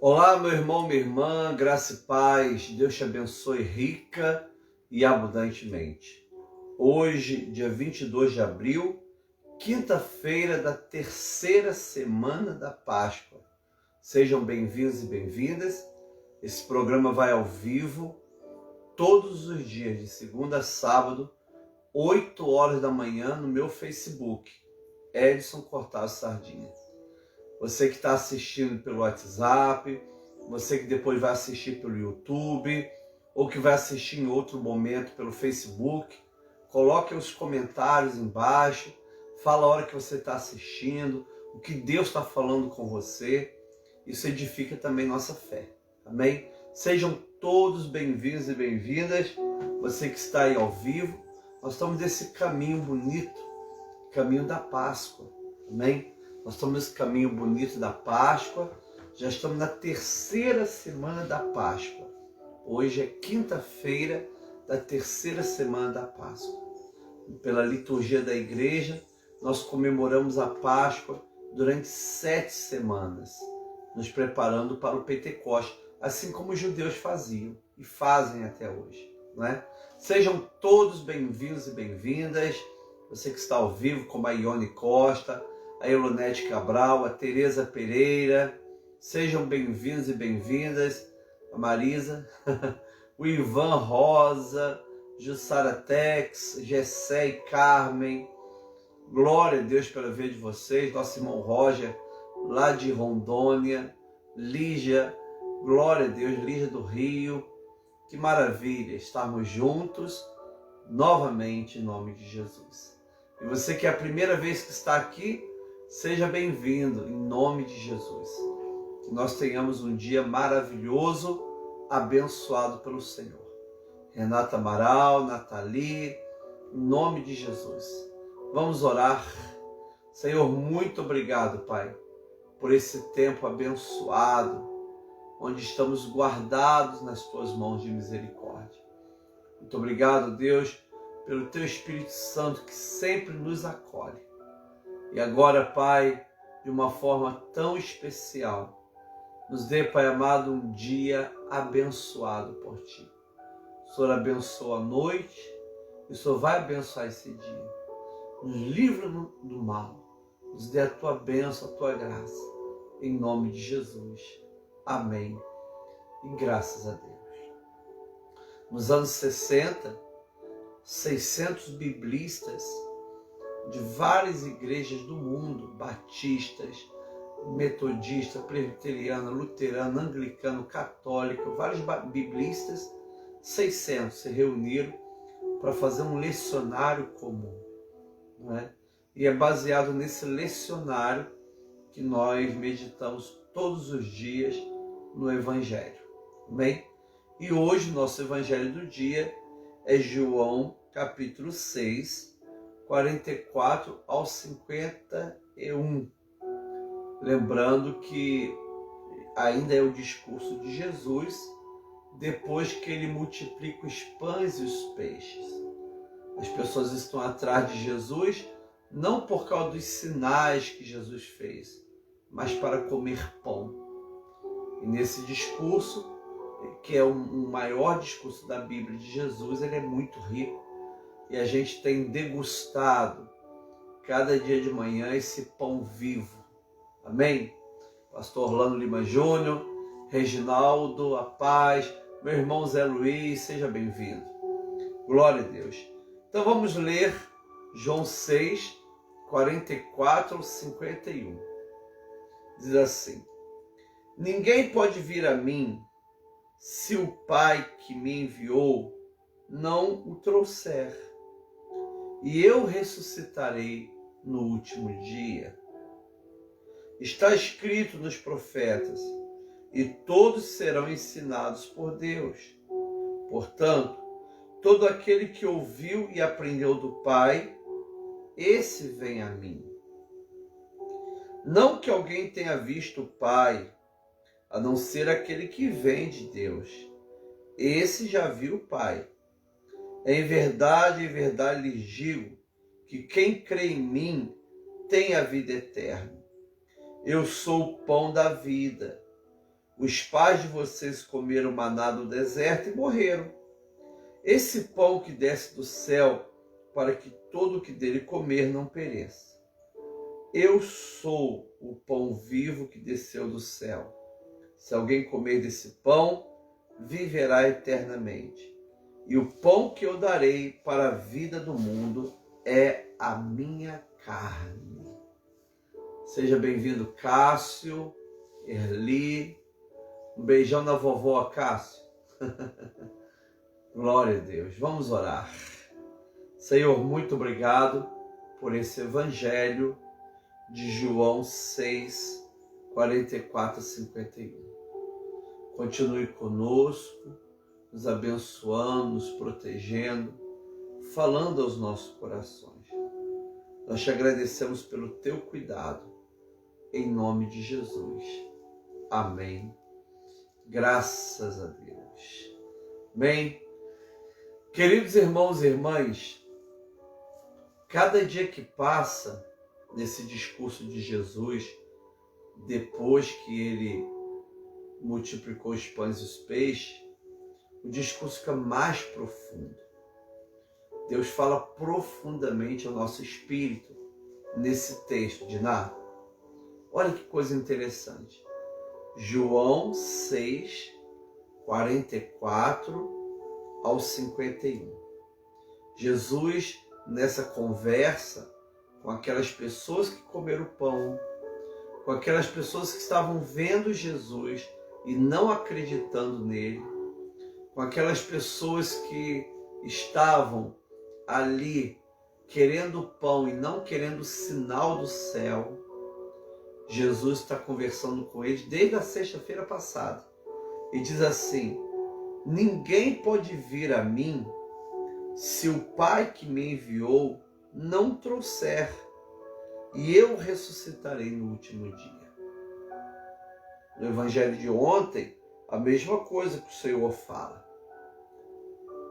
Olá, meu irmão, minha irmã, graça e paz, Deus te abençoe rica e abundantemente. Hoje, dia 22 de abril, quinta-feira da terceira semana da Páscoa. Sejam bem-vindos e bem-vindas. Esse programa vai ao vivo todos os dias, de segunda a sábado, 8 horas da manhã, no meu Facebook, Edson Cortaz Sardinha. Você que está assistindo pelo WhatsApp, você que depois vai assistir pelo YouTube, ou que vai assistir em outro momento pelo Facebook, coloque os comentários embaixo, fala a hora que você está assistindo, o que Deus está falando com você. Isso edifica também nossa fé. Amém? Sejam todos bem-vindos e bem-vindas. Você que está aí ao vivo, nós estamos nesse caminho bonito, caminho da Páscoa. Amém? Nós estamos nesse caminho bonito da Páscoa, já estamos na terceira semana da Páscoa. Hoje é quinta-feira da terceira semana da Páscoa. Pela liturgia da igreja, nós comemoramos a Páscoa durante 7 semanas, nos preparando para o Pentecostes, assim como os judeus faziam e fazem até hoje, não é? Sejam todos bem-vindos e bem-vindas, você que está ao vivo, como a Ione Costa, a Elonete Cabral, a Tereza Pereira, sejam bem-vindos e bem-vindas, a Marisa, o Ivan Rosa, Jussara Tex, Gessé e Carmen, glória a Deus pela vida de vocês, nosso irmão Roger, lá de Rondônia, Lígia, glória a Deus, Lígia do Rio, que maravilha estarmos juntos novamente em nome de Jesus. E você que é a primeira vez que está aqui, seja bem-vindo, em nome de Jesus. Que nós tenhamos um dia maravilhoso, abençoado pelo Senhor. Renata Amaral, Nathalie, em nome de Jesus. Vamos orar. Senhor, muito obrigado, Pai, por esse tempo abençoado, onde estamos guardados nas Tuas mãos de misericórdia. Muito obrigado, Deus, pelo Teu Espírito Santo que sempre nos acolhe. E agora, Pai, de uma forma tão especial, nos dê, Pai amado, um dia abençoado por Ti. O Senhor abençoa a noite e o Senhor vai abençoar esse dia. Nos livra do mal, nos dê a Tua bênção, a Tua graça, em nome de Jesus. Amém. E graças a Deus. Nos anos 60, 600 biblistas de várias igrejas do mundo, batistas, metodista, presbiteriana, luterana, anglicano, católico, vários biblistas, 600 se reuniram para fazer um lecionário comum, não é? E é baseado nesse lecionário que nós meditamos todos os dias no Evangelho, amém? E hoje o nosso Evangelho do dia é João, capítulo 6, 44 ao 51. Lembrando que ainda é o discurso de Jesus depois que ele multiplica os pães e os peixes. As pessoas estão atrás de Jesus não por causa dos sinais que Jesus fez, mas para comer pão. E nesse discurso, que é o maior discurso da Bíblia de Jesus, ele é muito rico. E a gente tem degustado cada dia de manhã esse pão vivo. Amém? Pastor Orlando Lima Júnior, Reginaldo, a paz, meu irmão Zé Luiz, seja bem-vindo. Glória a Deus. Então vamos ler João 6, 44 ao 51. Diz assim: ninguém pode vir a mim se o Pai que me enviou não o trouxer. E eu ressuscitarei no último dia. Está escrito nos profetas, e todos serão ensinados por Deus. Portanto, todo aquele que ouviu e aprendeu do Pai, esse vem a mim. Não que alguém tenha visto o Pai, a não ser aquele que vem de Deus. Esse já viu o Pai. Em verdade lhes digo que quem crê em mim tem a vida eterna. Eu sou o pão da vida. Os pais de vocês comeram maná no deserto e morreram. Esse pão que desce do céu, para que todo o que dele comer não pereça. Eu sou o pão vivo que desceu do céu. Se alguém comer desse pão, viverá eternamente. E o pão que eu darei para a vida do mundo é a minha carne. Seja bem-vindo, Cássio, Erli. Um beijão na vovó, Cássio. Glória a Deus. Vamos orar. Senhor, muito obrigado por esse evangelho de João 6, 44 a 51. Continue conosco, nos abençoando, nos protegendo, falando aos nossos corações. Nós te agradecemos pelo teu cuidado, em nome de Jesus. Amém. Graças a Deus. Bem, queridos irmãos e irmãs, cada dia que passa nesse discurso de Jesus, depois que ele multiplicou os pães e os peixes, o discurso fica mais profundo. Deus fala profundamente ao nosso espírito nesse texto de Ná. Olha que coisa interessante. João 6, 44 ao 51. Jesus, nessa conversa com aquelas pessoas que comeram pão, com aquelas pessoas que estavam vendo Jesus e não acreditando nele, com aquelas pessoas que estavam ali querendo pão e não querendo o sinal do céu, Jesus está conversando com eles desde a sexta-feira passada. E diz assim: ninguém pode vir a mim se o Pai que me enviou não trouxer, e eu ressuscitarei no último dia. No evangelho de ontem, a mesma coisa que o Senhor fala.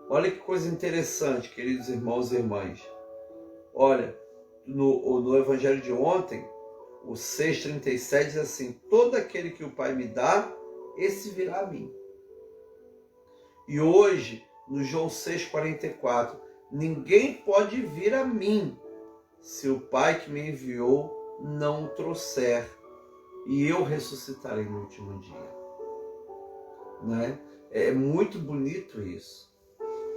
Olha que coisa interessante, queridos irmãos e irmãs. Olha, no evangelho de ontem, o 6,37 diz assim: todo aquele que o Pai me dá, esse virá a mim. E hoje, no João 6,44, ninguém pode vir a mim se o Pai que me enviou não o trouxer, e eu ressuscitarei no último dia. Né? É muito bonito isso.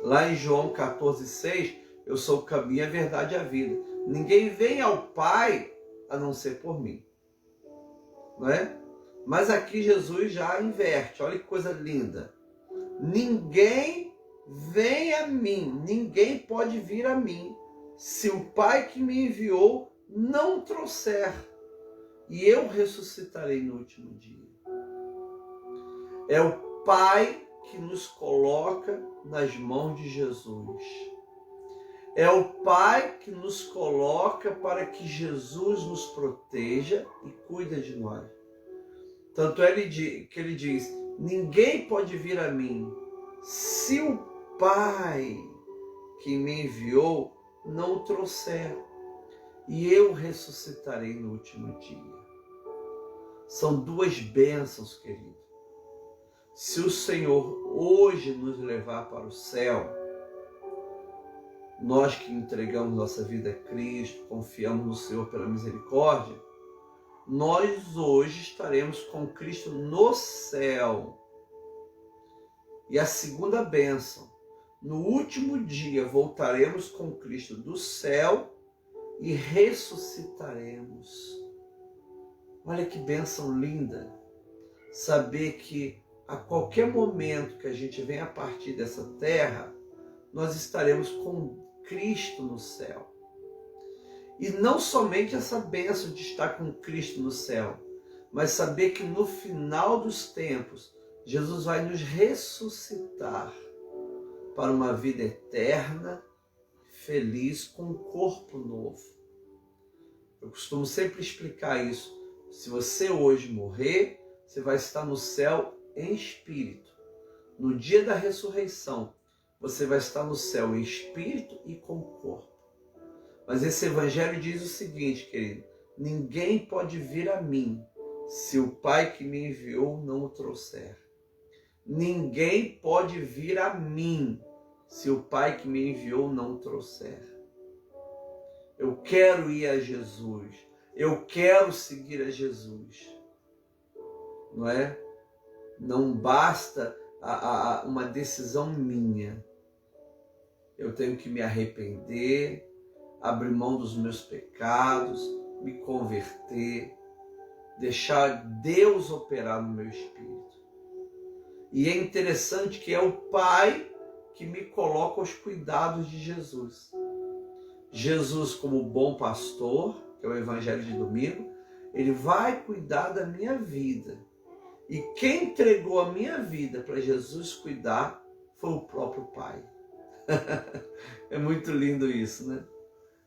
Lá em João 14,6, eu sou o caminho, a verdade e a vida. Ninguém vem ao Pai a não ser por mim. Não é? Mas aqui Jesus já inverte. Olha que coisa linda. Ninguém vem a mim, ninguém pode vir a mim, se o Pai que me enviou não trouxer, e eu ressuscitarei no último dia. É o Pai que nos coloca nas mãos de Jesus. É o Pai que nos coloca para que Jesus nos proteja e cuide de nós. Tanto é que ele diz: ninguém pode vir a mim se o Pai que me enviou não o trouxer, e eu ressuscitarei no último dia. São duas bênçãos, querido. Se o Senhor hoje nos levar para o céu, nós que entregamos nossa vida a Cristo, confiamos no Senhor pela misericórdia, nós hoje estaremos com Cristo no céu. E a segunda bênção: no último dia voltaremos com Cristo do céu e ressuscitaremos. Olha que bênção linda! Saber que a qualquer momento que a gente venha a partir dessa terra, nós estaremos com Cristo no céu. E não somente essa bênção de estar com Cristo no céu, mas saber que no final dos tempos, Jesus vai nos ressuscitar para uma vida eterna, feliz, com um corpo novo. Eu costumo sempre explicar isso. Se você hoje morrer, você vai estar no céu em espírito. No dia da ressurreição, você vai estar no céu em espírito e com corpo. Mas esse evangelho diz o seguinte, querido: ninguém pode vir a mim se o Pai que me enviou não o trouxer. Ninguém pode vir a mim se o Pai que me enviou não o trouxer. Eu quero ir a Jesus. Eu quero seguir a Jesus. Não é? Não basta uma decisão minha. Eu tenho que me arrepender, abrir mão dos meus pecados, me converter, deixar Deus operar no meu espírito. E é interessante que é o Pai que me coloca aos cuidados de Jesus. Jesus, como bom pastor, que é o Evangelho de domingo, ele vai cuidar da minha vida. E quem entregou a minha vida para Jesus cuidar foi o próprio Pai. É muito lindo isso, né?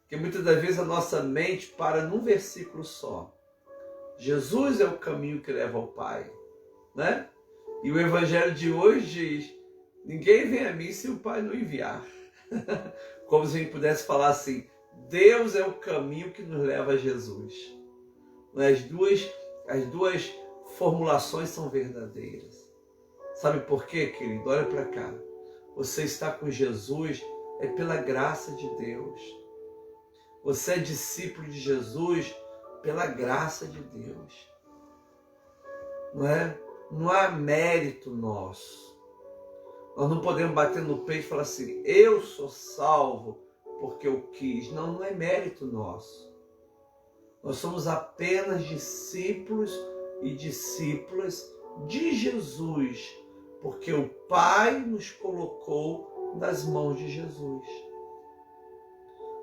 Porque muitas das vezes a nossa mente para num versículo só. Jesus é o caminho que leva ao Pai, né? E o Evangelho de hoje diz: ninguém vem a mim se o Pai não enviar. Como se a gente pudesse falar assim: Deus é o caminho que nos leva a Jesus. As duas formulações são verdadeiras. Sabe por quê, querido? Olha para cá. Você está com Jesus é pela graça de Deus. Você é discípulo de Jesus pela graça de Deus. Não é? Não há mérito nosso. Nós não podemos bater no peito e falar assim: eu sou salvo porque eu quis. Não, não é mérito nosso. Nós somos apenas discípulos e discípulas de Jesus, porque o Pai nos colocou nas mãos de Jesus.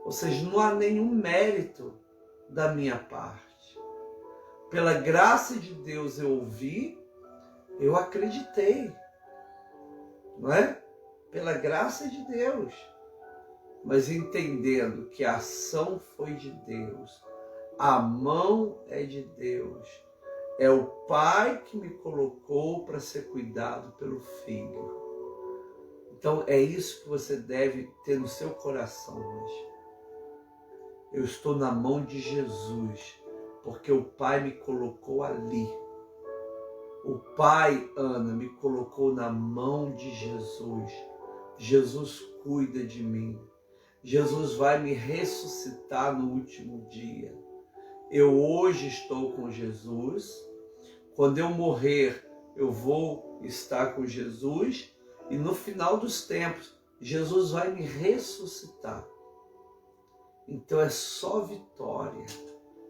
Ou seja, não há nenhum mérito da minha parte. Pela graça de Deus eu ouvi, eu acreditei. Não é? Pela graça de Deus. Mas entendendo que a ação foi de Deus, a mão é de Deus, é o Pai que me colocou para ser cuidado pelo Filho. Então é isso que você deve ter no seu coração hoje. Eu estou na mão de Jesus, porque o Pai me colocou ali. O Pai, Ana, me colocou na mão de Jesus. Jesus cuida de mim. Jesus vai me ressuscitar no último dia. Eu hoje estou com Jesus. Quando eu morrer, eu vou estar com Jesus. E no final dos tempos, Jesus vai me ressuscitar. Então é só vitória,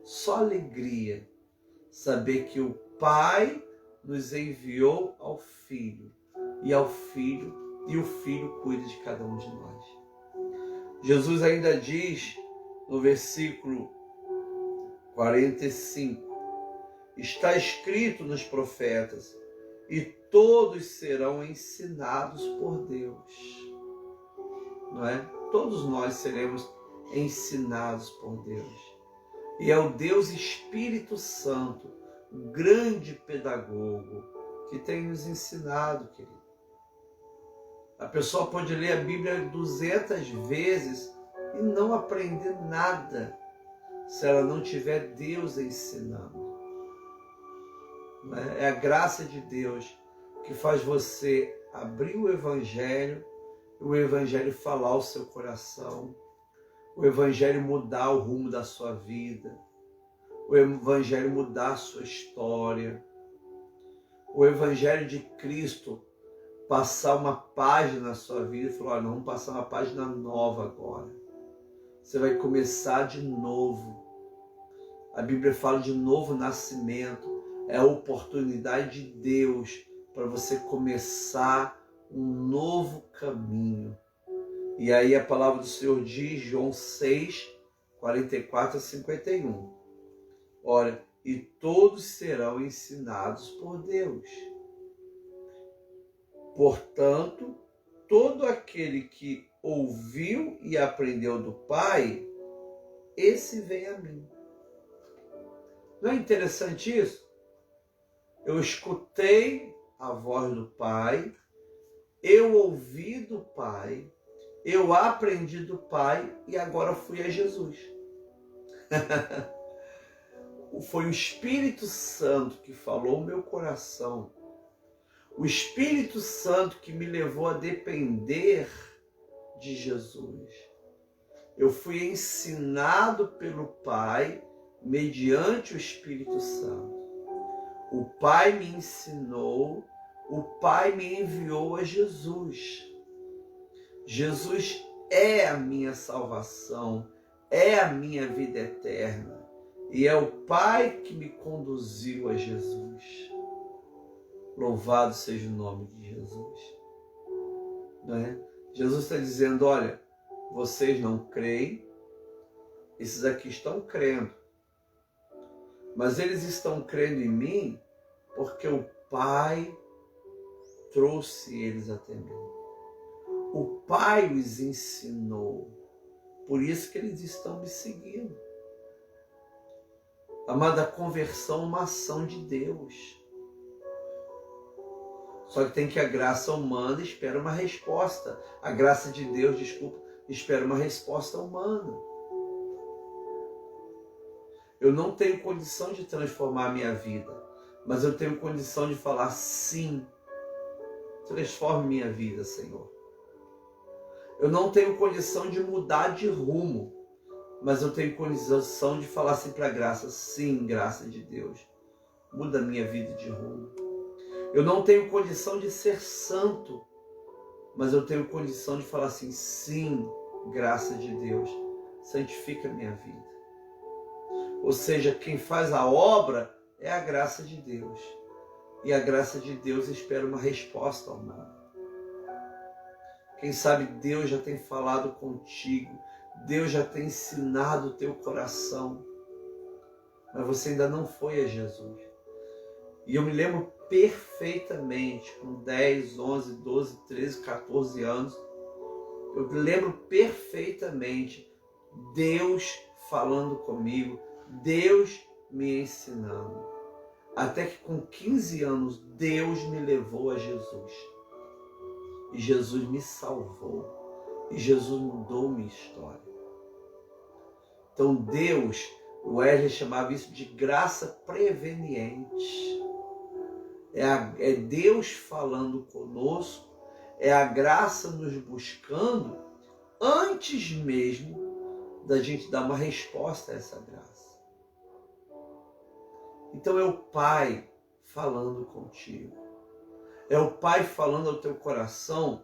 só alegria saber que o Pai nos enviou ao Filho e o Filho cuida de cada um de nós. Jesus ainda diz no versículo 45, está escrito nos profetas, e todos serão ensinados por Deus. Não é? Todos nós seremos ensinados por Deus. E é o Deus Espírito Santo, o grande pedagogo, que tem nos ensinado, querido. A pessoa pode ler a Bíblia 200 vezes e não aprender nada se ela não tiver Deus ensinando. É a graça de Deus que faz você abrir o Evangelho falar ao seu coração, o Evangelho mudar o rumo da sua vida, o Evangelho mudar a sua história, o Evangelho de Cristo passar uma página na sua vida e falar: olha, vamos passar uma página nova agora. Você vai começar de novo. A Bíblia fala de novo nascimento. É a oportunidade de Deus para você começar um novo caminho. E aí a palavra do Senhor diz, João 6, 44 a 51. Olha, e todos serão ensinados por Deus. Portanto, todo aquele que ouviu e aprendeu do Pai, esse vem a mim. Não é interessante isso? Eu escutei a voz do Pai, eu ouvi do Pai, eu aprendi do Pai e agora fui a Jesus. Foi o Espírito Santo que falou no meu coração. O Espírito Santo que me levou a depender de Jesus. Eu fui ensinado pelo Pai mediante o Espírito Santo. O Pai me ensinou, o Pai me enviou a Jesus. Jesus é a minha salvação, é a minha vida eterna. E é o Pai que me conduziu a Jesus. Louvado seja o nome de Jesus. Não é? Jesus está dizendo, olha, vocês não creem, esses aqui estão crendo. Mas eles estão crendo em mim porque o Pai trouxe eles até mim. O Pai os ensinou. Por isso que eles estão me seguindo. Amada, a conversão é uma ação de Deus. Só que tem que a graça humana espera uma resposta. A graça de Deus, espera uma resposta humana. Eu não tenho condição de transformar a minha vida, mas eu tenho condição de falar sim. Transforme minha vida, Senhor. Eu não tenho condição de mudar de rumo, mas eu tenho condição de falar assim para a graça, sim, graça de Deus, muda a minha vida de rumo. Eu não tenho condição de ser santo, mas eu tenho condição de falar assim, sim, graça de Deus, santifica a minha vida. Ou seja, quem faz a obra é a graça de Deus. E a graça de Deus espera uma resposta humana. Quem sabe Deus já tem falado contigo, Deus já tem ensinado o teu coração, mas você ainda não foi a Jesus. E eu me lembro perfeitamente, com 10, 11, 12, 13, 14 anos, eu me lembro perfeitamente Deus falando comigo, Deus me ensinando. Até que com 15 anos, Deus me levou a Jesus. E Jesus me salvou. E Jesus mudou minha história. Então Deus, o Wesley chamava isso de graça preveniente. É Deus falando conosco, é a graça nos buscando antes mesmo da gente dar uma resposta a essa graça. Então é o Pai falando contigo. É o Pai falando ao teu coração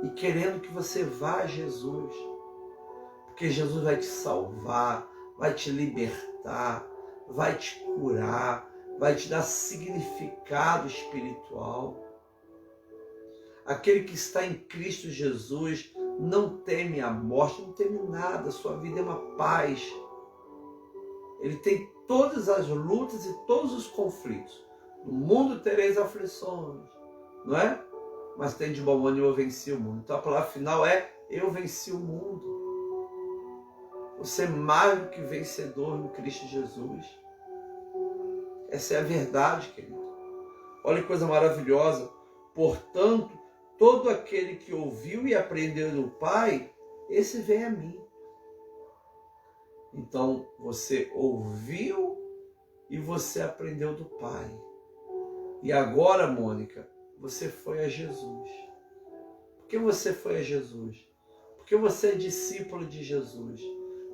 e querendo que você vá a Jesus. Porque Jesus vai te salvar, vai te libertar, vai te curar, vai te dar significado espiritual. Aquele que está em Cristo Jesus não teme a morte, não teme nada, sua vida é uma paz. Ele tem todas as lutas e todos os conflitos. No mundo tereis aflições, não é? Mas tem de bom ânimo, eu venci o mundo. Então a palavra final é, eu venci o mundo. Você é mais do que vencedor no Cristo Jesus. Essa é a verdade, querido. Olha que coisa maravilhosa. Portanto, todo aquele que ouviu e aprendeu do Pai, esse vem a mim. Então, você ouviu e você aprendeu do Pai. E agora, Mônica, você foi a Jesus. Por que você foi a Jesus? Porque você é discípulo de Jesus.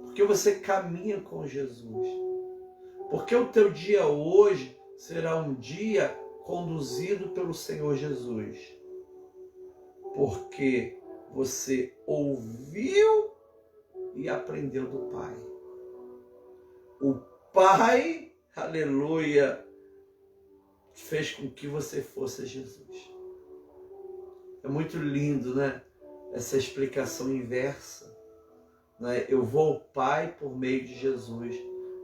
Porque você caminha com Jesus. Porque o teu dia hoje será um dia conduzido pelo Senhor Jesus. Porque você ouviu e aprendeu do Pai. O Pai, aleluia, fez com que você fosse Jesus. É muito lindo, né? Essa explicação inversa. Né? Eu vou ao Pai por meio de Jesus,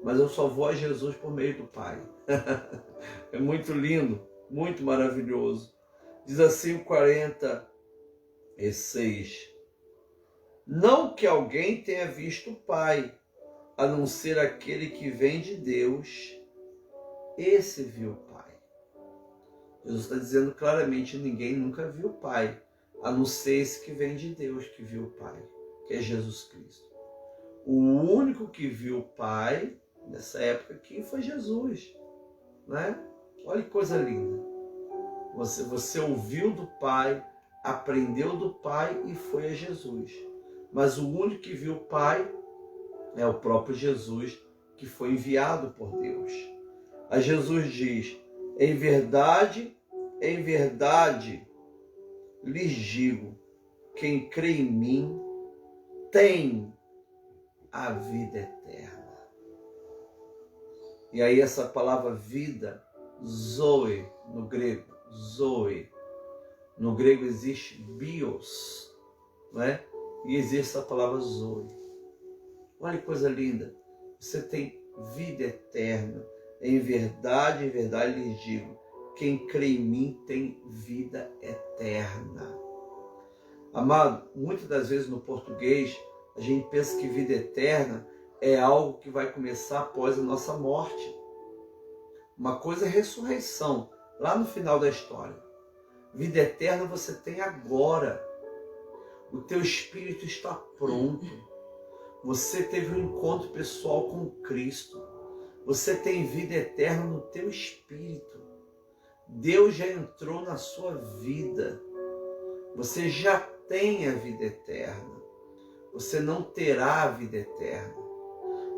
mas eu só vou a Jesus por meio do Pai. É muito lindo, muito maravilhoso. Diz assim o 46. Não que alguém tenha visto o Pai, a não ser aquele que vem de Deus, esse viu o Pai. Jesus está dizendo claramente, ninguém nunca viu o Pai, a não ser esse que vem de Deus que viu o Pai, que é Jesus Cristo. O único que viu o Pai Nessa época aqui foi Jesus, né? Olha que coisa linda. Você ouviu do Pai, aprendeu do Pai e foi a Jesus. Mas o único que viu o Pai é o próprio Jesus, que foi enviado por Deus. A Jesus diz: em verdade, lhes digo, quem crê em mim tem a vida eterna. E aí essa palavra vida, zoe, no grego, zoe. No grego existe bios, né? E existe a palavra zoe. Olha que coisa linda. Você tem vida eterna. Em verdade lhes digo, quem crê em mim tem vida eterna. Amado, muitas das vezes no português, a gente pensa que vida eterna é algo que vai começar após a nossa morte. Uma coisa é ressurreição, lá no final da história. Vida eterna você tem agora. O teu espírito está pronto. Você teve um encontro pessoal com Cristo. Você tem vida eterna no teu espírito. Deus já entrou na sua vida. Você já tem a vida eterna. Você não terá a vida eterna.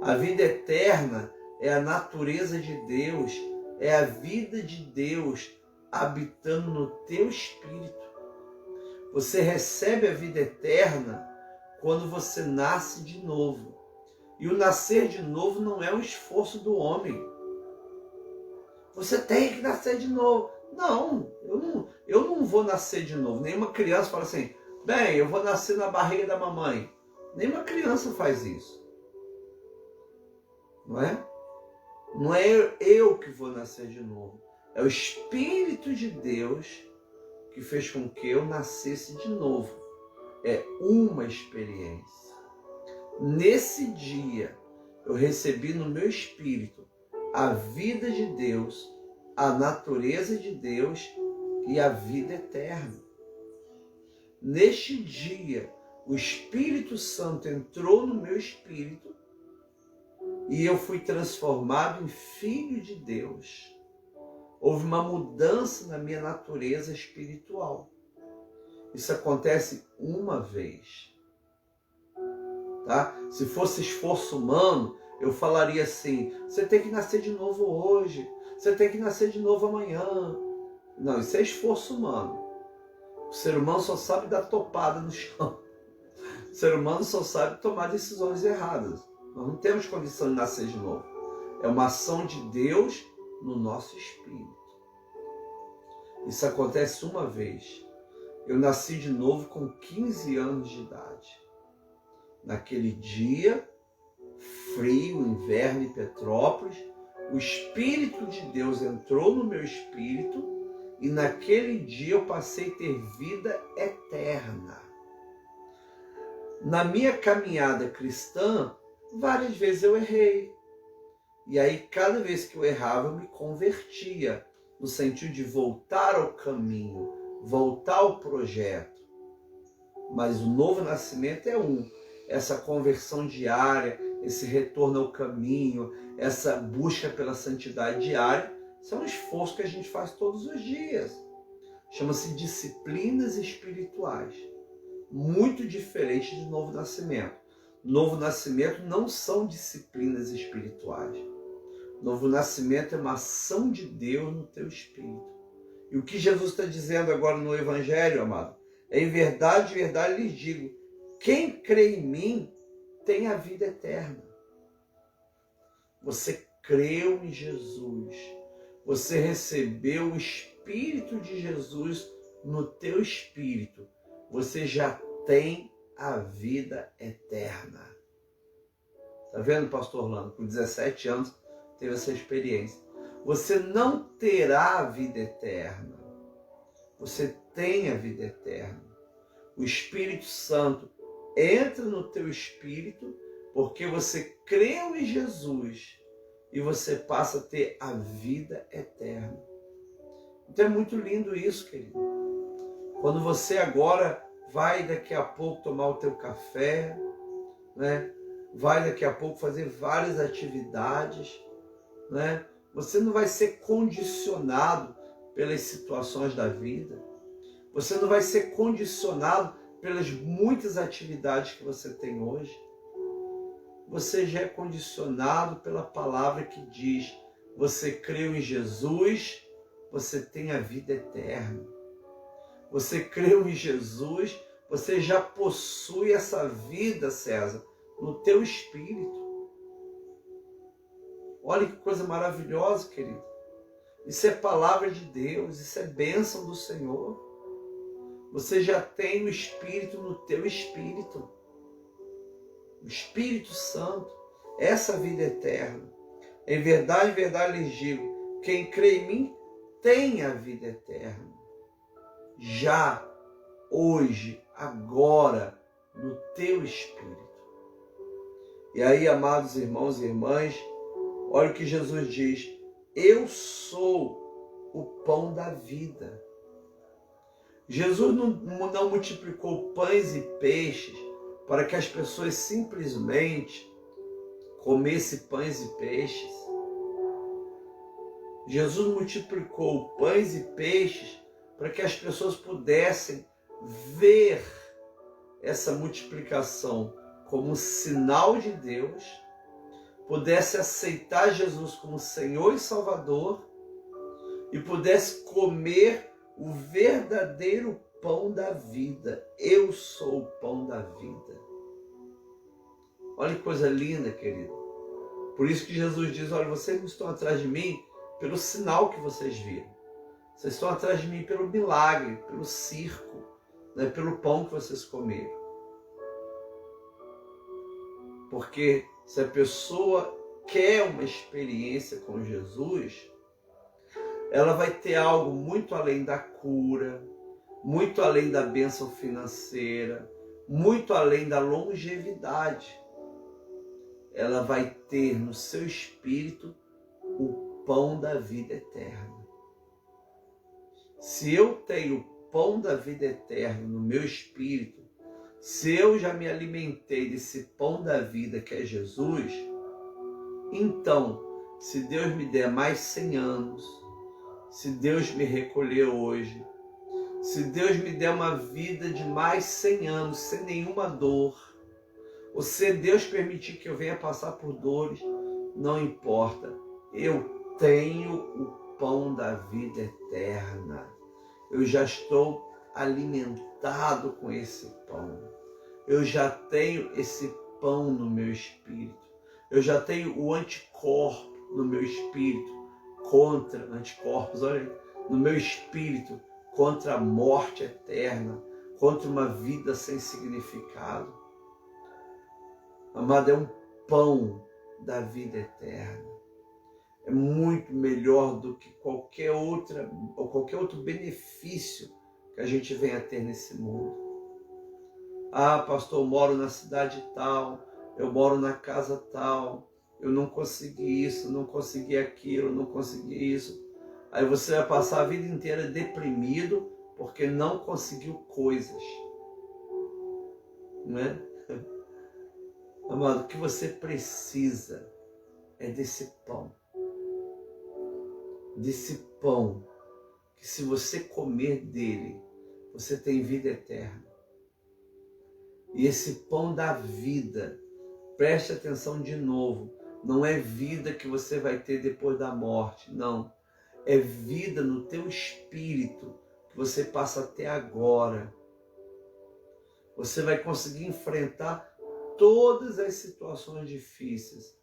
A vida eterna é a natureza de Deus, é a vida de Deus habitando no teu espírito. Você recebe a vida eterna quando você nasce de novo. E o nascer de novo não é um esforço do homem. Você tem que nascer de novo. Não, eu não vou nascer de novo. Nenhuma criança fala assim, bem, eu vou nascer na barriga da mamãe. Nenhuma criança faz isso. Não é? Não é eu que vou nascer de novo. É o Espírito de Deus que fez com que eu nascesse de novo. É uma experiência. Nesse dia, eu recebi no meu espírito a vida de Deus, a natureza de Deus e a vida eterna. Neste dia, o Espírito Santo entrou no meu espírito e eu fui transformado em filho de Deus. Houve uma mudança na minha natureza espiritual. Isso acontece uma vez. Tá? Se fosse esforço humano, eu falaria assim, você tem que nascer de novo hoje, você tem que nascer de novo amanhã. Não, isso é esforço humano. O ser humano só sabe dar topada no chão. O ser humano só sabe tomar decisões erradas. Nós não temos condição de nascer de novo. É uma ação de Deus no nosso espírito. Isso acontece uma vez. Eu nasci de novo com 15 anos de idade. Naquele dia, frio, inverno em Petrópolis, o Espírito de Deus entrou no meu espírito e naquele dia eu passei a ter vida eterna. Na minha caminhada cristã, várias vezes eu errei. E aí, cada vez que eu errava, eu me convertia, no sentido de voltar ao caminho, voltar ao projeto. Mas o novo nascimento é essa conversão diária, esse retorno ao caminho, essa busca pela santidade diária, isso é um esforço que a gente faz todos os dias. Chama-se disciplinas espirituais. Muito diferente de novo nascimento. Novo nascimento não são disciplinas espirituais. Novo nascimento é uma ação de Deus no teu espírito. E o que Jesus está dizendo agora no Evangelho, amado, é em verdade lhes digo, quem crê em mim tem a vida eterna. Você creu em Jesus. Você recebeu o Espírito de Jesus no teu espírito. Você já tem a vida eterna. Tá vendo, pastor Orlando? Com 17 anos teve essa experiência. Você não terá a vida eterna. Você tem a vida eterna. O Espírito Santo entra no teu espírito porque você creu em Jesus e você passa a ter a vida eterna. Então é muito lindo isso, querido. Quando você agora vai daqui a pouco tomar o teu café, né? vai daqui a pouco fazer várias atividades, né? Você não vai ser condicionado pelas situações da vida. Você não vai ser condicionado pelas muitas atividades que você tem hoje. Você já é condicionado pela palavra que diz: você creu em Jesus, você tem a vida eterna. Você creu em Jesus, você já possui essa vida, César, no teu espírito. Olha que coisa maravilhosa, querido. Isso é palavra de Deus, isso é bênção do Senhor. Você já tem o Espírito no teu espírito. O Espírito Santo, essa vida eterna. Em verdade, lhes digo, quem crê em mim tem a vida eterna. Já, hoje, agora, no teu espírito. E aí, amados irmãos e irmãs, olha o que Jesus diz: eu sou o pão da vida. Jesus não multiplicou pães e peixes para que as pessoas simplesmente comessem pães e peixes. Jesus multiplicou pães e peixes para que as pessoas pudessem ver essa multiplicação como um sinal de Deus, pudesse aceitar Jesus como Senhor e Salvador e pudesse comer o verdadeiro pão da vida. Eu sou o pão da vida. Olha que coisa linda, querido. Por isso que Jesus diz: olha, vocês não estão atrás de mim pelo sinal que vocês viram. Vocês estão atrás de mim pelo milagre, pelo circo, né? Pelo pão que vocês comeram. Porque se a pessoa quer uma experiência com Jesus, ela vai ter algo muito além da cura, muito além da bênção financeira, muito além da longevidade. Ela vai ter no seu espírito o pão da vida eterna. Se eu tenho o pão da vida eterna no meu espírito, se eu já me alimentei desse pão da vida que é Jesus, então, se Deus me der mais 100 anos, se Deus me recolher hoje, se Deus me der uma vida de mais 100 anos sem nenhuma dor, ou se Deus permitir que eu venha passar por dores, não importa. Eu tenho o pão da vida eterna. Eu já estou alimentado com esse pão. Eu já tenho esse pão no meu espírito. Eu já tenho o anticorpo no meu espírito contra anticorpos, olha aí, no meu espírito contra a morte eterna, contra uma vida sem significado. Amado, é um pão da vida eterna. É muito melhor do que qualquer outro benefício que a gente venha a ter nesse mundo. Ah, pastor, eu moro na cidade tal, eu moro na casa tal, eu não consegui isso, não consegui aquilo, não consegui isso. Aí você vai passar a vida inteira deprimido porque não conseguiu coisas. Não é? Amado, o que você precisa é desse pão. Desse pão, que se você comer dele, você tem vida eterna. E esse pão da vida, preste atenção de novo, não é vida que você vai ter depois da morte, não. É vida no teu espírito, que você passa até agora. Você vai conseguir enfrentar todas as situações difíceis,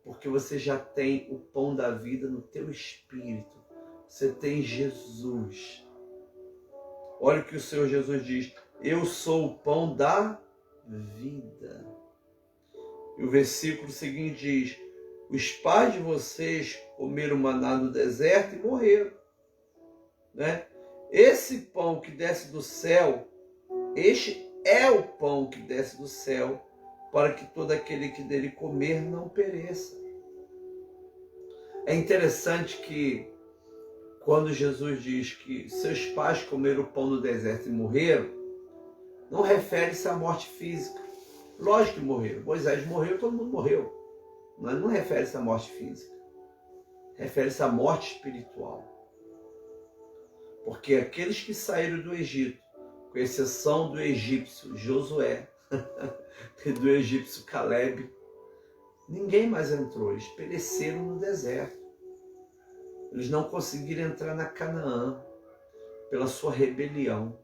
porque você já tem o pão da vida no teu espírito. Você tem Jesus. Olha o que o Senhor Jesus diz: eu sou o pão da vida. E o versículo seguinte diz: os pais de vocês comeram maná no deserto e morreram. Né? Esse pão que desce do céu, este é o pão que desce do céu, para que todo aquele que dele comer não pereça. É interessante que quando Jesus diz que seus pais comeram o pão no deserto e morreram, não refere-se à morte física, Lógico que morreram. Moisés morreu, todo mundo morreu. Mas não refere-se à morte física. Refere-se à morte espiritual. Porque aqueles que saíram do Egito, com exceção do egípcio Josué e do egípcio Caleb, ninguém mais entrou. Eles pereceram no deserto. Eles não conseguiram entrar na Canaã pela sua rebelião.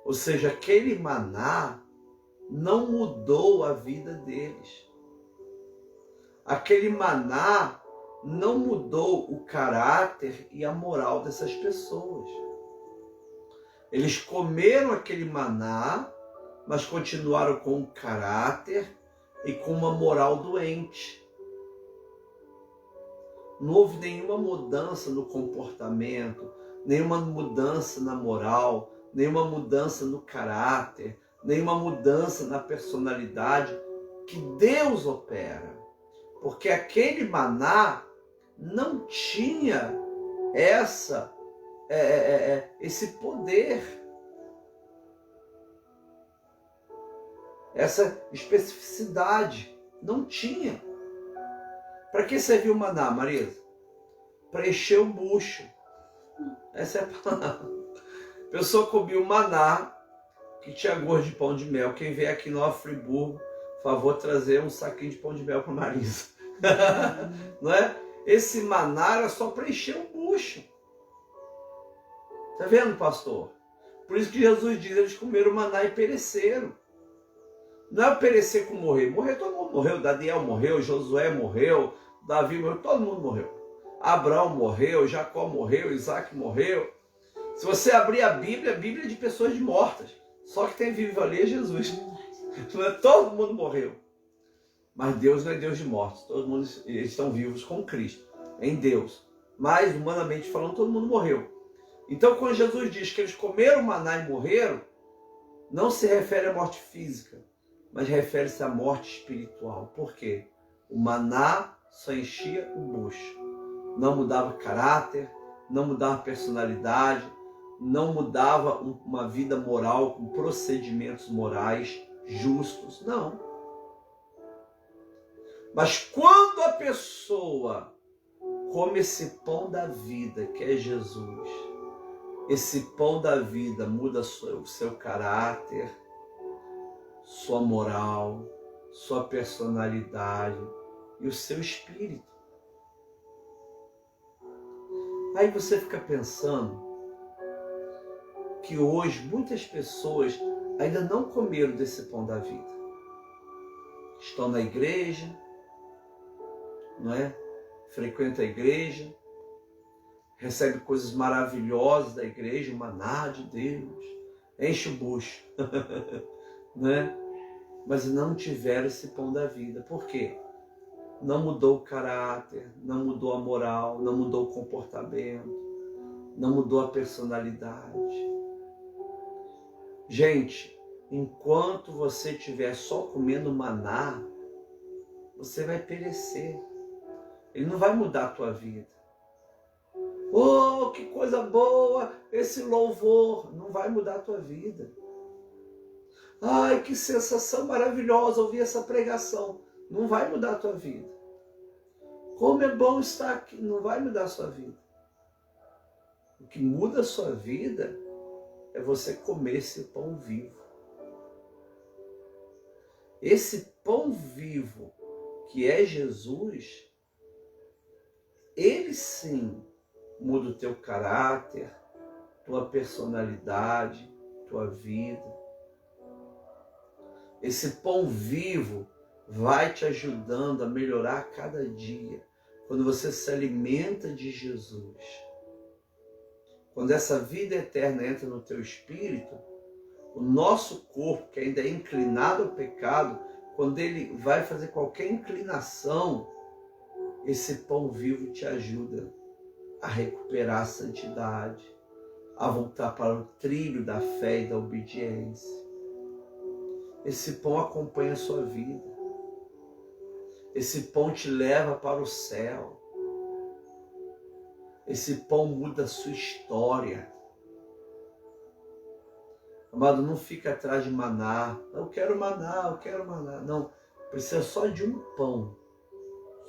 Ou seja, aquele maná não mudou a vida deles. Aquele maná não mudou o caráter e a moral dessas pessoas. Eles comeram aquele maná, mas continuaram com um caráter e com uma moral doente. Não houve nenhuma mudança no comportamento, nenhuma mudança na moral, nenhuma mudança no caráter, nenhuma mudança na personalidade que Deus opera. Porque aquele maná não tinha esse poder, essa especificidade. Não tinha. Para que serviu o maná, Marisa? Para encher o bucho. Essa é a palavra. A pessoa comia o maná, que tinha gosto de pão de mel. Quem vier aqui em Nova Friburgo, por favor, trazer um saquinho de pão de mel para Marisa. Não é? Esse maná era só para encher o bucho. Está vendo, pastor? Por isso que Jesus diz, eles comeram o maná e pereceram. Não é perecer com morrer. Morrer, todo mundo morreu. Daniel morreu, Josué morreu, Davi morreu, todo mundo morreu. Abraão morreu, Jacó morreu, Isaac morreu. Se você abrir a Bíblia é de pessoas mortas. Só que tem vivo ali é Jesus. Todo mundo morreu. Mas Deus não é Deus de mortos. Todo mundo, eles estão vivos com Cristo, em Deus. Mas, humanamente falando, todo mundo morreu. Então, quando Jesus diz que eles comeram maná e morreram, não se refere à morte física, mas refere-se à morte espiritual. Por quê? O maná só enchia o bucho. Não mudava caráter, não mudava personalidade, não mudava uma vida moral com procedimentos morais justos. Não. Mas quando a pessoa come esse pão da vida, que é Jesus, esse pão da vida muda o seu caráter, sua moral, sua personalidade e o seu espírito. Aí você fica pensando que hoje muitas pessoas ainda não comeram desse pão da vida. Estão na igreja, não é? Frequenta a igreja, recebe coisas maravilhosas da igreja, o maná de Deus, enche o bucho, né? Mas não tiveram esse pão da vida. Por quê? Não mudou o caráter, não mudou a moral, não mudou o comportamento, não mudou a personalidade. Gente, enquanto você estiver só comendo maná, você vai perecer. Ele não vai mudar a tua vida. Oh, que coisa boa, esse louvor. Não vai mudar a tua vida. Ai, que sensação maravilhosa ouvir essa pregação. Não vai mudar a tua vida. Como é bom estar aqui. Não vai mudar a sua vida. O que muda a sua vida é você comer esse pão vivo. Esse pão vivo que é Jesus, ele sim muda o teu caráter, tua personalidade, tua vida. Esse pão vivo vai te ajudando a melhorar a cada dia. Quando você se alimenta de Jesus. Quando essa vida eterna entra no teu espírito, o nosso corpo, que ainda é inclinado ao pecado, quando ele vai fazer qualquer inclinação, esse pão vivo te ajuda a recuperar a santidade, a voltar para o trilho da fé e da obediência. Esse pão acompanha a sua vida. Esse pão te leva para o céu. Esse pão muda a sua história. Amado, não fica atrás de maná. Eu quero maná, eu quero maná. Não, precisa só de um pão.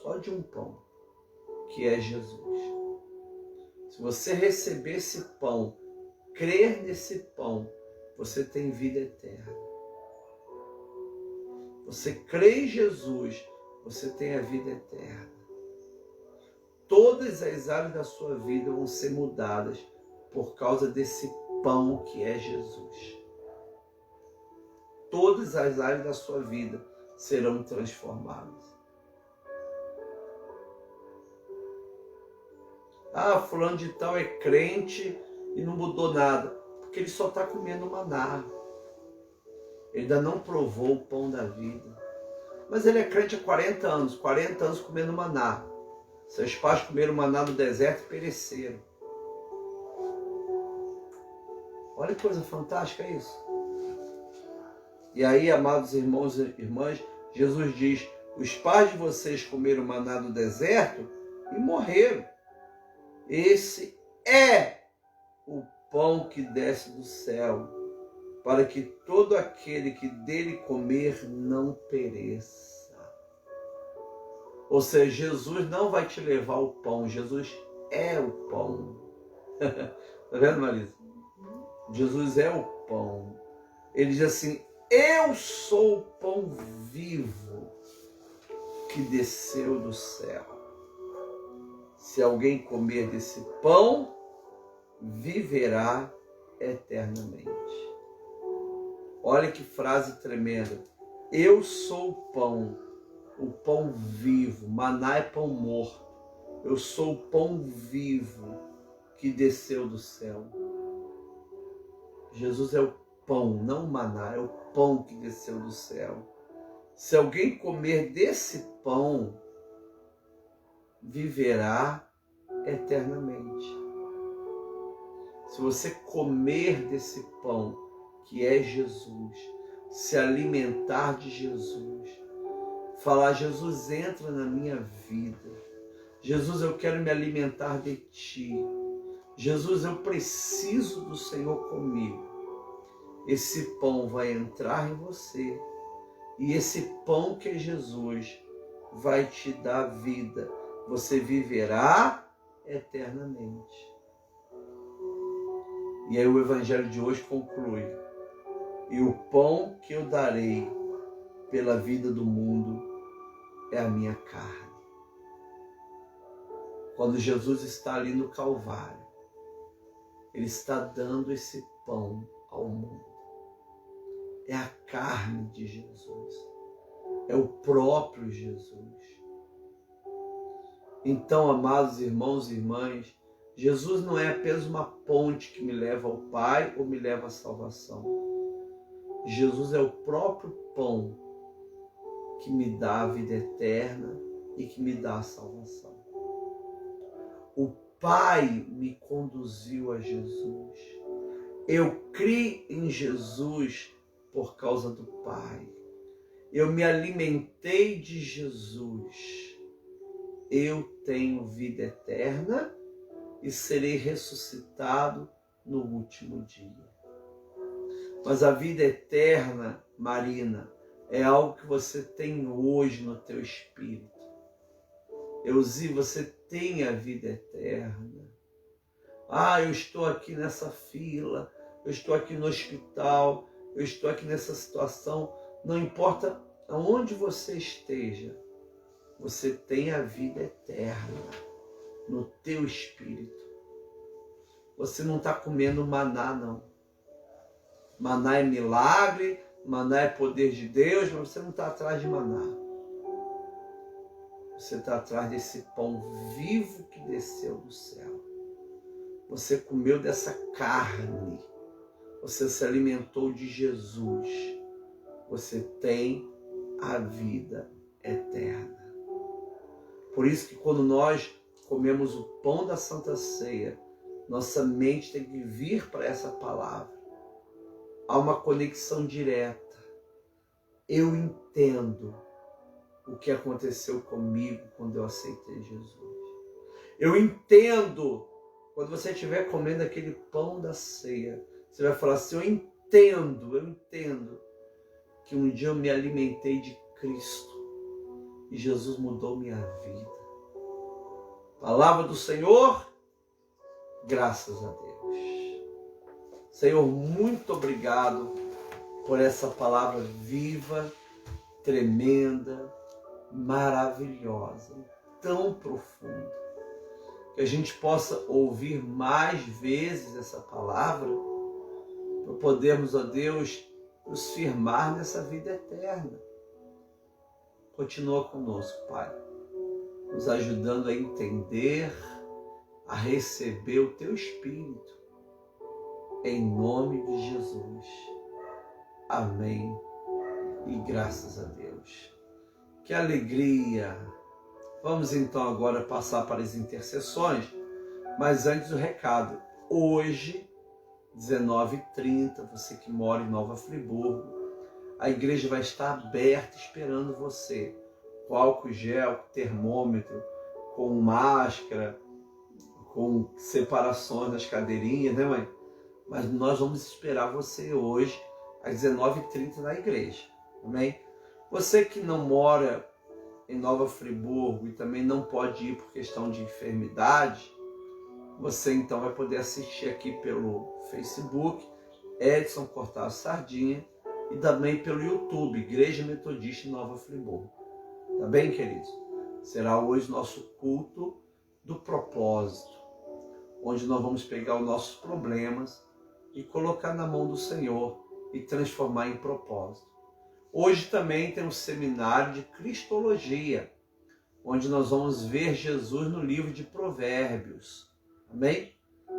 Só de um pão, que é Jesus. Se você receber esse pão, crer nesse pão, você tem vida eterna. Você crê em Jesus, você tem a vida eterna. Todas as áreas da sua vida vão ser mudadas por causa desse pão que é Jesus. Todas as áreas da sua vida serão transformadas. Ah, fulano de tal é crente e não mudou nada, porque ele só está comendo maná. Ele ainda não provou o pão da vida. Mas ele é crente há 40 anos comendo maná. Seus pais comeram maná no deserto e pereceram. Olha que coisa fantástica isso. E aí, amados irmãos e irmãs, Jesus diz, os pais de vocês comeram maná no deserto e morreram. Esse é o pão que desce do céu, para que todo aquele que dele comer não pereça. Ou seja, Jesus não vai te levar o pão, Jesus é o pão. Tá vendo, Marisa? Jesus é o pão. Ele diz assim, eu sou o pão vivo que desceu do céu. Se alguém comer desse pão, viverá eternamente. Olha que frase tremenda. Eu sou o pão vivo. Maná é pão morto. Eu sou o pão vivo que desceu do céu. Jesus é o pão, não o maná, é o pão que desceu do céu. Se alguém comer desse pão, viverá eternamente. Se você comer desse pão, que é Jesus, se alimentar de Jesus, falar, Jesus, entra na minha vida. Jesus, eu quero me alimentar de Ti. Jesus, eu preciso do Senhor comigo. Esse pão vai entrar em você. E esse pão que é Jesus vai te dar vida. Você viverá eternamente. E aí o Evangelho de hoje conclui. E o pão que eu darei pela vida do mundo é a minha carne. Quando Jesus está ali no Calvário, Ele está dando esse pão ao mundo. É a carne de Jesus. É o próprio Jesus. Então, amados irmãos e irmãs, Jesus não é apenas uma ponte que me leva ao Pai ou me leva à salvação. Jesus é o próprio pão que me dá a vida eterna e que me dá a salvação. O Pai me conduziu a Jesus. Eu criei em Jesus por causa do Pai. Eu me alimentei de Jesus. Eu tenho vida eterna e serei ressuscitado no último dia. Mas a vida eterna, Marina, é algo que você tem hoje no teu espírito. Euzi, você tem a vida eterna. Ah, eu estou aqui nessa fila, eu estou aqui no hospital, eu estou aqui nessa situação. Não importa aonde você esteja, você tem a vida eterna no teu espírito. Você não está comendo maná, não. Maná é milagre, maná é poder de Deus, mas você não está atrás de maná. Você está atrás desse pão vivo que desceu do céu. Você comeu dessa carne. Você se alimentou de Jesus. Você tem a vida eterna. Por isso que quando nós comemos o pão da Santa Ceia, nossa mente tem que vir para essa palavra. Há uma conexão direta. Eu entendo o que aconteceu comigo quando eu aceitei Jesus. Eu entendo, quando você estiver comendo aquele pão da ceia, você vai falar assim, eu entendo que um dia eu me alimentei de Cristo e Jesus mudou minha vida. Palavra do Senhor, graças a Deus. Senhor, muito obrigado por essa palavra viva, tremenda, maravilhosa, tão profunda. Que a gente possa ouvir mais vezes essa palavra, para podermos, ó Deus, nos firmar nessa vida eterna. Continua conosco, Pai, nos ajudando a entender, a receber o Teu Espírito, em nome de Jesus. Amém. E graças a Deus. Que alegria! Vamos então agora passar para as intercessões, mas antes o recado. Hoje, 19h30, você que mora em Nova Friburgo, a igreja vai estar aberta esperando você, com álcool gel, com termômetro, com máscara, com separações nas cadeirinhas, né, mãe? Mas nós vamos esperar você hoje, às 19h30 na igreja, amém? Você que não mora em Nova Friburgo e também não pode ir por questão de enfermidade, você então vai poder assistir aqui pelo Facebook, Edson Cortaz Sardinha, e também pelo YouTube, Igreja Metodista em Nova Friburgo. Tá bem, queridos? Será hoje nosso culto do propósito, onde nós vamos pegar os nossos problemas e colocar na mão do Senhor e transformar em propósito. Hoje também tem um seminário de Cristologia, onde nós vamos ver Jesus no livro de Provérbios. Amém?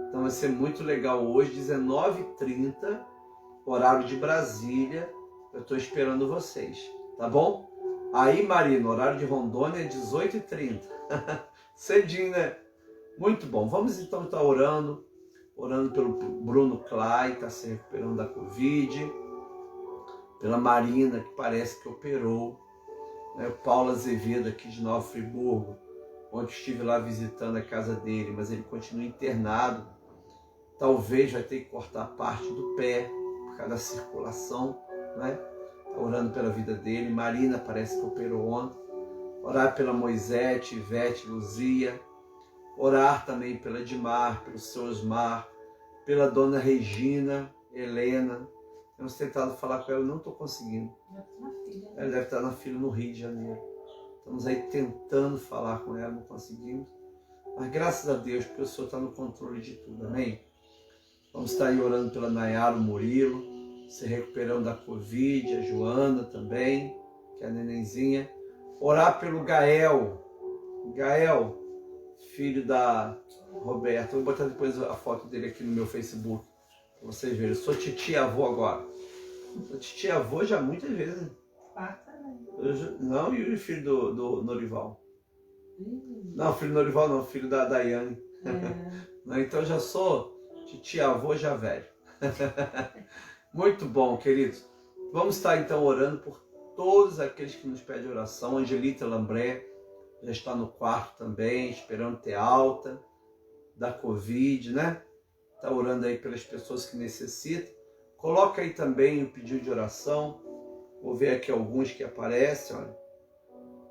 Então vai ser muito legal hoje, 19h30, horário de Brasília. Eu estou esperando vocês, tá bom? Aí, Marina, horário de Rondônia é 18h30. Cedinho, né? Muito bom. Vamos então estar orando pelo Bruno Clay, que está se recuperando da Covid, pela Marina, que parece que operou, né? O Paulo Azevedo, aqui de Nova Friburgo, onde estive lá visitando a casa dele, mas ele continua internado. Talvez vai ter que cortar parte do pé, por causa da circulação, né? Tá orando pela vida dele. Marina parece que operou ontem. Orar pela Moisete, Ivete, Luzia. Orar também pela Edmar, pelo seu Osmar, pela dona Regina, Helena. Temos tentado falar com ela, não estou conseguindo. Ela deve estar na fila no Rio de Janeiro. Estamos aí tentando falar com ela, não conseguimos. Mas graças a Deus, porque o Senhor está no controle de tudo, amém? Vamos estar aí orando pela Nayara Murilo, se recuperando da Covid, a Joana também, que é a nenenzinha. Orar pelo Gael, filho da Roberta. Vou botar depois a foto dele aqui no meu Facebook, para vocês verem. Eu sou titia-avô agora. Sou titia-avô já muitas vezes. Né? Não, e o filho do Norival? Não, filho do Norival não, filho da Daiane. Não, então já sou titia-avô já velho. Muito bom, queridos. Vamos estar então orando por todos aqueles que nos pedem oração. Angelita Lambré já está no quarto também, esperando ter alta da Covid, né? Está orando aí pelas pessoas que necessitam. Coloca aí também o pedido de oração. Vou ver aqui alguns que aparecem, olha.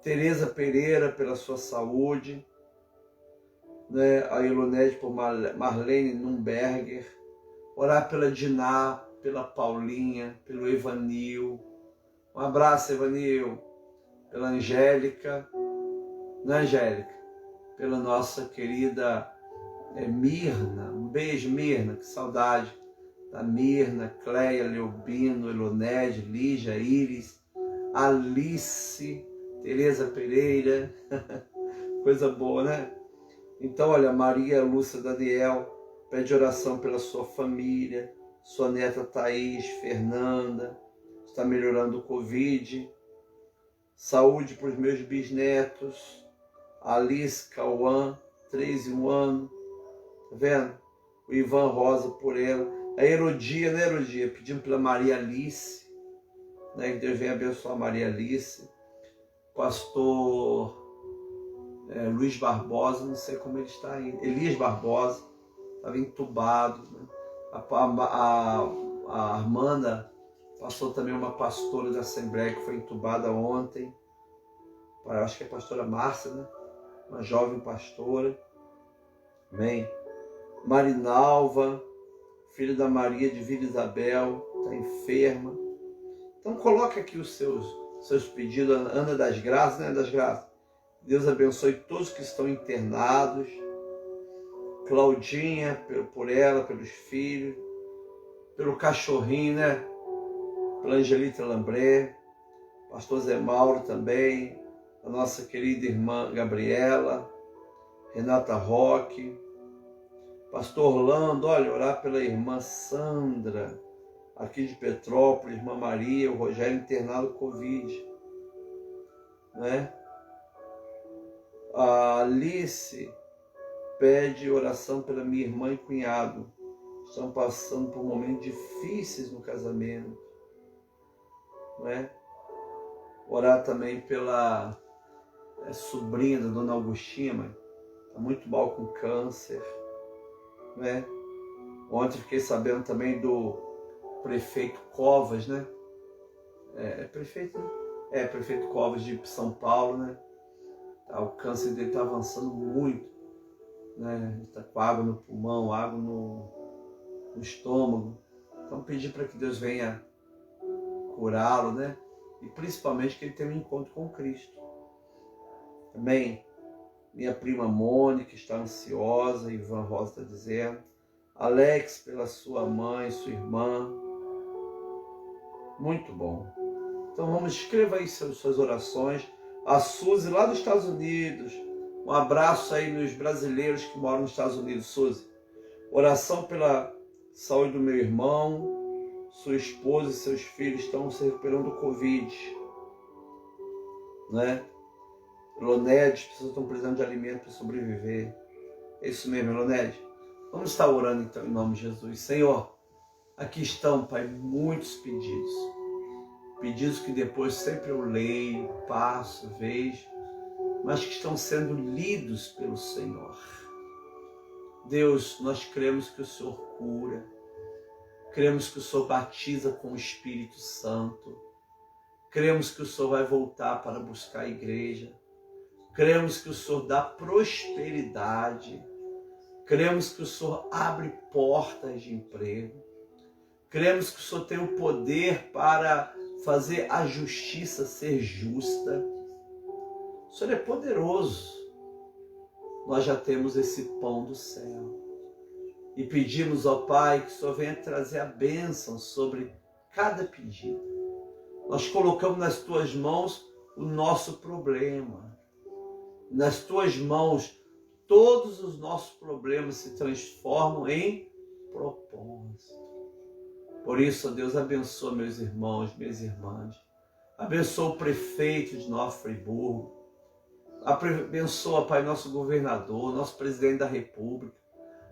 Tereza Pereira, pela sua saúde, né? A Elonete por Marlene Numberger. Orar pela Diná, pela Paulinha, pelo Evanil. Um abraço, Evanil. Pela Angélica, né, Angélica? Pela nossa querida Mirna. Um beijo, Mirna, que saudade da Mirna, Cleia, Leobino, Elonede, Lígia, Iris, Alice, Tereza Pereira. Coisa boa, né? Então, olha, Maria Lúcia Daniel pede oração pela sua família, sua neta Thaís, Fernanda, está melhorando o Covid. Saúde para os meus bisnetos, Alice, Cauã, 3 e 1 ano. Tá vendo? O Ivan Rosa por ela. A Herodia, né, Herodia? Pedindo pela Maria Alice, né? Que Deus venha abençoar a Maria Alice. Pastor Luiz Barbosa, não sei como ele está aí. Elias Barbosa, estava entubado. Né? A A Armanda passou também uma pastora da Assembleia que foi entubada ontem. Acho que é a pastora Márcia, né? Uma jovem pastora. Amém. Marinalva, filha da Maria de Vila Isabel, está enferma. Então coloca aqui os seus pedidos. Ana das Graças, né? Das Graças. Deus abençoe todos que estão internados. Claudinha, por ela, pelos filhos. Pelo cachorrinho, né? Pela Angelita Lambré. Pastor Zé Mauro também. A nossa querida irmã Gabriela. Renata Roque. Pastor Orlando, olha, orar pela irmã Sandra, aqui de Petrópolis, irmã Maria, o Rogério internado Covid, né? A Alice pede oração pela minha irmã e cunhado, estão passando por momentos difíceis no casamento, né? Orar também pela sobrinha da dona Augustina, está muito mal com câncer, né? Ontem fiquei sabendo também do prefeito Covas, né? Prefeito Covas de São Paulo, né? O câncer dele está avançando muito, né? Está com água no pulmão, água no estômago. Então pedir para que Deus venha curá-lo, né? E principalmente que ele tenha um encontro com Cristo. Amém? Minha prima Mônica está ansiosa, Ivan Rosa está dizendo. Alex, pela sua mãe, sua irmã. Muito bom. Então vamos, escreva aí suas orações. A Suzy, lá dos Estados Unidos. Um abraço aí nos brasileiros que moram nos Estados Unidos, Suzy. Oração pela saúde do meu irmão. Sua esposa e seus filhos estão se recuperando do Covid. Né? Loned, as pessoas estão precisando de alimento para sobreviver. É isso mesmo, Loned. Vamos estar orando então em nome de Jesus. Senhor, aqui estão, Pai, muitos pedidos. Pedidos que depois sempre eu leio, passo, vejo, mas que estão sendo lidos pelo Senhor. Deus, nós cremos que o Senhor cura. Cremos que o Senhor batiza com o Espírito Santo. Cremos que o Senhor vai voltar para buscar a igreja. Cremos que o Senhor dá prosperidade. Cremos que o Senhor abre portas de emprego. Cremos que o Senhor tem o poder para fazer a justiça ser justa. O Senhor é poderoso. Nós já temos esse pão do céu. E pedimos ao Pai que o Senhor venha trazer a bênção sobre cada pedido. Nós colocamos nas Tuas mãos o nosso problema. Nas Tuas mãos, todos os nossos problemas se transformam em propósito. Por isso, ó Deus, abençoa meus irmãos, minhas irmãs. Abençoa o prefeito de Nova Friburgo. Abençoa, Pai, nosso governador, nosso presidente da República.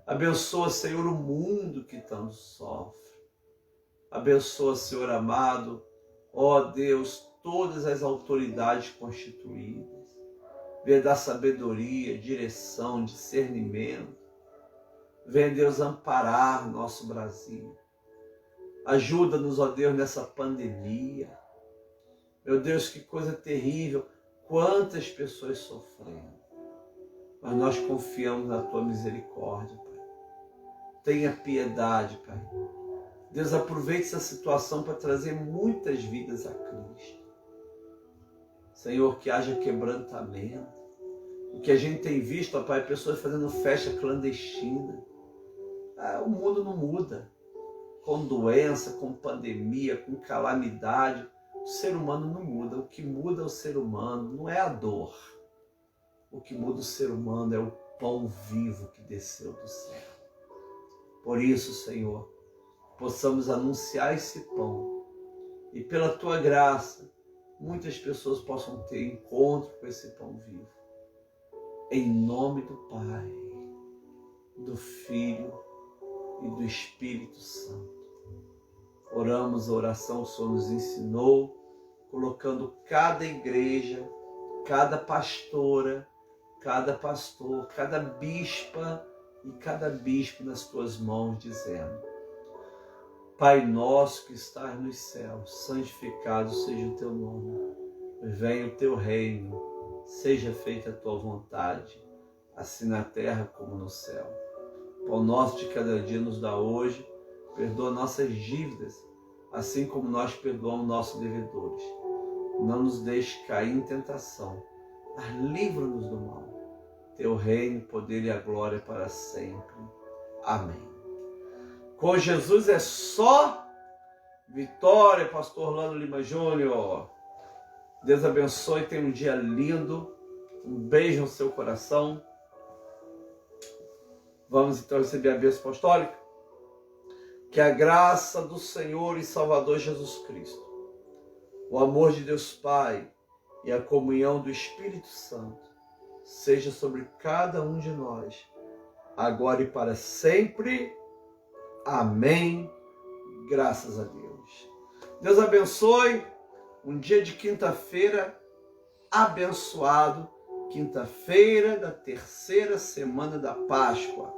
Abençoa, Senhor, o mundo que tanto sofre. Abençoa, Senhor amado, ó Deus, todas as autoridades constituídas. Venha dar sabedoria, direção, discernimento. Venha, Deus, amparar nosso Brasil. Ajuda-nos, ó Deus, nessa pandemia. Meu Deus, que coisa terrível. Quantas pessoas sofrendo. Mas nós confiamos na Tua misericórdia, Pai. Tenha piedade, Pai. Deus, aproveite essa situação para trazer muitas vidas a Cristo. Senhor, que haja quebrantamento. O que a gente tem visto, ó Pai, pessoas fazendo festa clandestina. O mundo não muda. Com doença, com pandemia, com calamidade, o ser humano não muda. O que muda o ser humano não é a dor. O que muda o ser humano é o pão vivo que desceu do céu. Por isso, Senhor, possamos anunciar esse pão e pela Tua graça, muitas pessoas possam ter encontro com esse pão vivo. Em nome do Pai, do Filho e do Espírito Santo. Oramos a oração que o Senhor nos ensinou, colocando cada igreja, cada pastora, cada pastor, cada bispa e cada bispo nas Tuas mãos, dizendo: Pai nosso que estás nos céus, santificado seja o teu nome. Venha o teu reino, seja feita a tua vontade, assim na terra como no céu. O pão nosso de cada dia nos dá hoje, perdoa nossas dívidas, assim como nós perdoamos nossos devedores. Não nos deixe cair em tentação, mas livra-nos do mal. Teu reino, o poder e a glória para sempre. Amém. Com Jesus é só vitória, pastor Orlando Lima Júnior. Deus abençoe, tenha um dia lindo. Um beijo no seu coração. Vamos então receber a bênção apostólica. Que a graça do Senhor e Salvador Jesus Cristo, o amor de Deus Pai e a comunhão do Espírito Santo seja sobre cada um de nós, agora e para sempre. Amém. Graças a Deus. Deus abençoe. Um dia de quinta-feira abençoado. Quinta-feira da terceira semana da Páscoa.